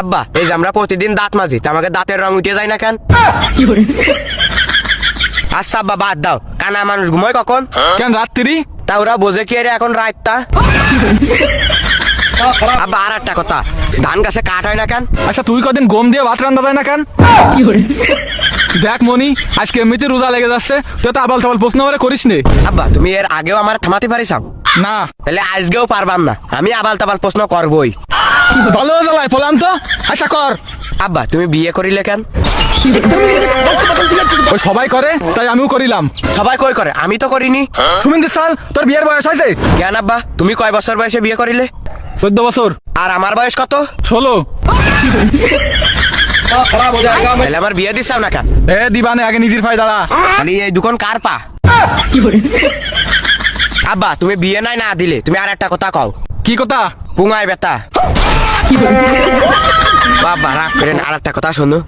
আব্বা এই যে আমরা প্রতিদিন দাঁত মাজি, তা আমাকে দাঁতের রং উঠে যায় না কেন? আচ্ছা আব্বা বাদ দাও, কানা মানুষ ঘুমায় কখন? কেন রাত্রি? তা ওরা বোঝে কি রে এখন রাতটা? আব্বা আর একটা কথা, ধান গাছে কাঠ হয় না কেন? আচ্ছা তুই কদিন গম দিয়ে ভাত রান্না যায় না কেন? দেখ মনি, আজকে এমনিতে রোজা লেগে যাচ্ছে, তুই তো আবাল তাবাল প্রশ্ন করে করিস নে। আব্বা তুমি এর আগেও আমার থামাতে পারিস? না তাহলে আজকেও পারবাম না, আমি আবাল তাবাল প্রশ্ন করবই। ভালো জ্বালায় পলাম তো। আচ্ছা কর। আব্বা তুমি বিয়ে করিলে কেন? ওই সবাই করে তাই আমিও করিলাম। সবাই কই করে, আমি তো করিনি। সুমিন্দ্র সাল, তোর বিয়ের বয়স হয়েছে? কেন আব্বা তুমি কয় বছর বয়সে বিয়ে করিলে? 14 বছর। আর আমার বয়স কত? 16। তাহলে আমার বিয়ে দিচ্ছাও না কেন? এ দিবানে আগে নিজের ফায় দাঁড়া। খালি এই দুখন কার পা? আব্বা তুমি বিয়ে নাই না দিলে, তুমি আর একটা কথা কও। কি কথা? পুঙায় বেটা। বাবা রাগ করেন, আর একটা কথা শোনো।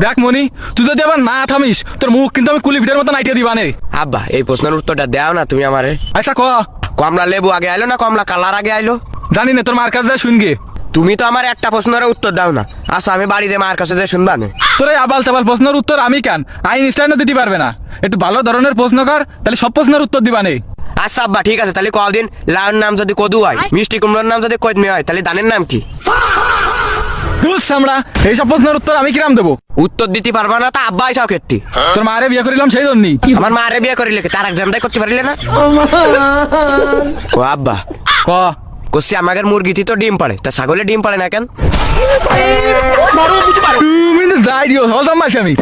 দেখ মনি, তুই যদি আবার না থামিস তোর মুখ কিন্তু আমি কুলি ভিটের মতো নাইটিয়ে দিবানে। আব্বা এই প্রশ্নের উত্তরটা দাও না তুমি আমারে। আচ্ছা ক। কমলা লেবু আগে আইলো না কমলা কালার আগে আইলো? জানি না, তোর মার কাছে যায় শুনগে। তুমি তো আমার একটা প্রশ্নের উত্তর দাও না। আচ্ছা আমি বাড়িতে মার কাছে যে শুনবা না। তোর এই আবাল তাবাল প্রশ্নের উত্তর আমি কেন আইনস্টাইনও দিতে পারবে না। একটু ভালো ধরনের প্রশ্ন কর, তাহলে সব প্রশ্নের উত্তর দিবানে। আচ্ছা আব্বা ঠিক আছে, তাহলে কদিন লাউর নাম যদি কদু হয়, মিষ্টি কুমড়োর নাম যদি কদমি হয়, তাহলে ধানের নাম কি? বুঝ আমরা এইসব প্রশ্নের উত্তর আমি কিরাম দেবো? উত্তর দিতে পারবা না তা আব্বা আইসাও ক্ষেত্রে। তোর মারে বিয়ে করিলাম সেই জন্যই। আমার মারে বিয়ে করিলে কি তার একজামটাই করতে পারিলে না? ও আব্বা ক। কষি আমাদের মুরগিটি তো ডিম পাড়ে, তা ছাগলে ডিম পাড়ে না কেন? তুমি তো যাই দিও হলদাম মাসি আমি।